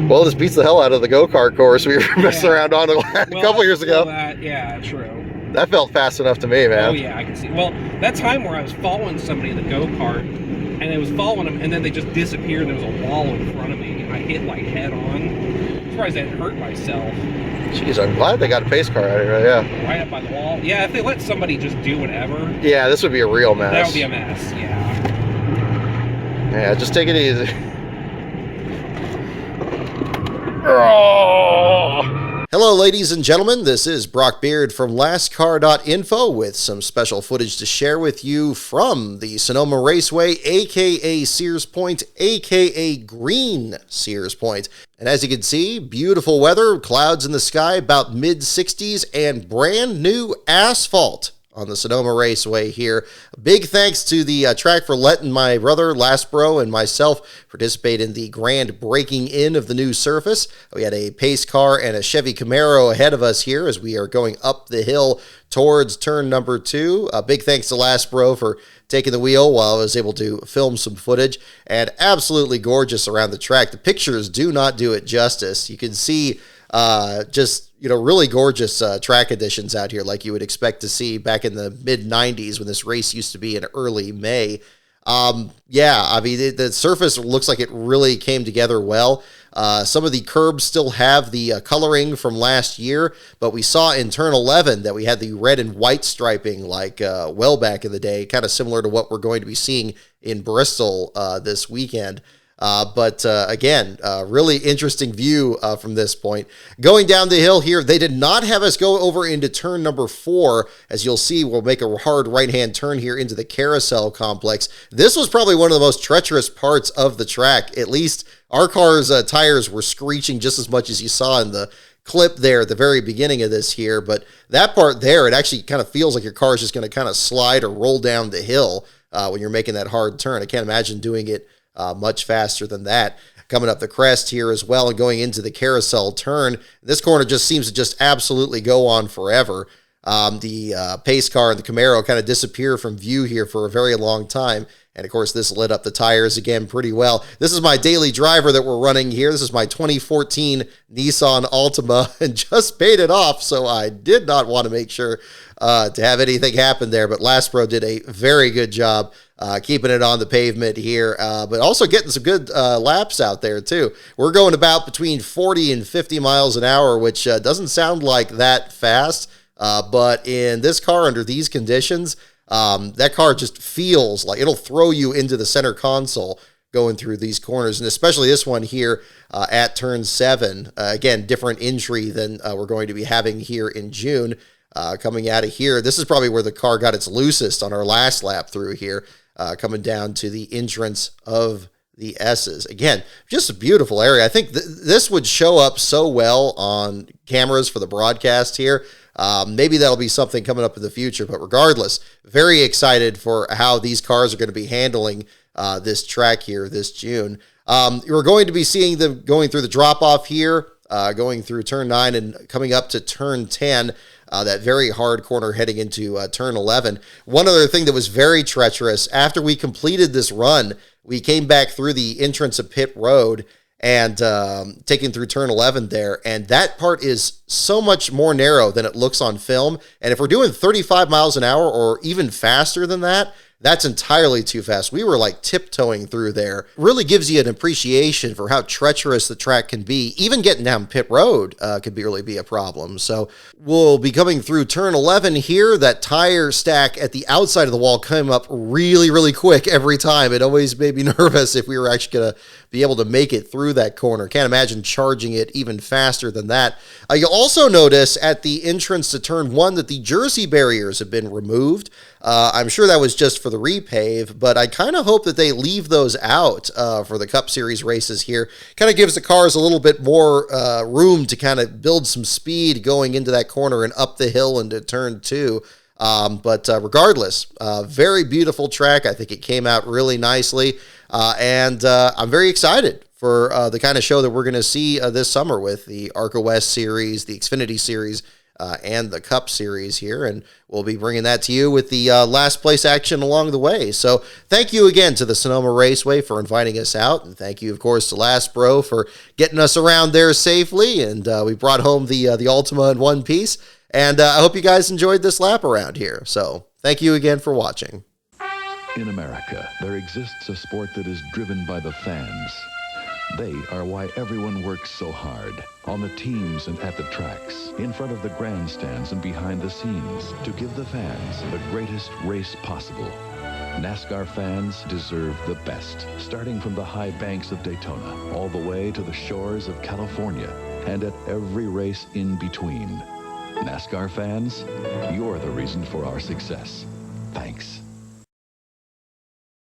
Well, this beats the hell out of the go-kart course we were messing around on a couple years ago. Yeah, true. That felt fast enough to me, man. Oh, yeah, I can see. Well, that time where I was following somebody in the go-kart, and I was following them, and then they just disappeared, and there was a wall in front of me, and I hit, like, head on. I'm surprised I didn't hurt myself. Jeez, I'm glad they got a pace car out here, yeah. Right up by the wall. Yeah, if they let somebody just do whatever. Yeah, this would be a real mess. That would be a mess, yeah. Yeah, just take it easy. Hello, ladies and gentlemen. This is Brock Beard from LASTCar.info with some special footage to share with you from the Sonoma Raceway, aka Sears Point, aka Green Sears Point. And as you can see, beautiful weather, clouds in the sky, about mid-60s, and brand new asphalt on the Sonoma Raceway here. A big thanks to the track for letting my brother, LASTBRO, and myself participate in the grand breaking in of the new surface. We had a pace car and a Chevy Camaro ahead of us here as we are going up the hill towards turn number 2. A big thanks to LASTBRO for taking the wheel while I was able to film some footage, and absolutely gorgeous around the track. The pictures do not do it justice. You can see really gorgeous track conditions out here like you would expect to see back in the mid-90s when this race used to be in early May. The surface looks like it really came together well. Some of the curbs still have the coloring from last year, but we saw in turn 11 that we had the red and white striping like well back in the day, kind of similar to what we're going to be seeing in Bristol this weekend. Again, really interesting view from this point. Going down the hill here, they did not have us go over into turn number 4. As you'll see, we'll make a hard right-hand turn here into the carousel complex. This was probably one of the most treacherous parts of the track. At least our car's tires were screeching just as much as you saw in the clip there at the very beginning of this here. But that part there, it actually kind of feels like your car is just going to kind of slide or roll down the hill when you're making that hard turn. I can't imagine doing it much faster than that. Coming up the crest here as well and going into the carousel turn. This corner just seems to just absolutely go on forever. The pace car and the Camaro kind of disappear from view here for a very long time. And of course, this lit up the tires again pretty well. This is my daily driver that we're running here. This is my 2014 Nissan Altima and just paid it off. So I did not want to make sure to have anything happen there. But LASTBRO did a very good job keeping it on the pavement here, but also getting some good laps out there too. We're going about between 40 and 50 miles an hour, which doesn't sound like that fast. But in this car, under these conditions, that car just feels like it'll throw you into the center console going through these corners, and especially this one here at turn 7. Again, different entry than we're going to be having here in June. Coming out of here, this is probably where the car got its loosest on our last lap through here, coming down to the entrance of the S's. Again, just a beautiful area. I think this would show up so well on cameras for the broadcast here. Maybe that'll be something coming up in the future, but regardless, very excited for how these cars are going to be handling this track here this June. We're going to be seeing them going through the drop-off here, going through turn 9 and coming up to turn 10, that very hard corner heading into turn 11. One other thing that was very treacherous, after we completed this run, we came back through the entrance of pit road and taking through turn 11 there, and that part is so much more narrow than it looks on film. And if we're doing 35 miles an hour or even faster than that, that's entirely too fast. We were like tiptoeing through there. Really gives you an appreciation for how treacherous the track can be. Even getting down pit road could really be a problem. So we'll be coming through turn 11 here. That tire stack at the outside of the wall came up really, really quick every time. It always made me nervous if we were actually going to be able to make it through that corner. Can't imagine charging it even faster than that. You'll also notice at the entrance to turn 1 that the Jersey barriers have been removed. I'm sure that was just for the repave, but I kind of hope that they leave those out for the Cup Series races here. Kind of gives the cars a little bit more room to kind of build some speed going into that corner and up the hill into turn 2. Regardless, very beautiful track. I think it came out really nicely, and I'm very excited for the kind of show that we're going to see this summer with the ARCA West Series, the Xfinity Series, and the Cup Series here, and we'll be bringing that to you with the last place action along the way. So thank you again to the Sonoma Raceway for inviting us out, and thank you, of course, to LASTBRO for getting us around there safely, and we brought home the Altima in one piece, and I hope you guys enjoyed this lap around here. So thank you again for watching. In America, there exists a sport that is driven by the fans. They are why everyone works so hard, on the teams and at the tracks, in front of the grandstands and behind the scenes, to give the fans the greatest race possible. NASCAR fans deserve the best, starting from the high banks of Daytona, all the way to the shores of California, and at every race in between. NASCAR fans, you're the reason for our success. Thanks.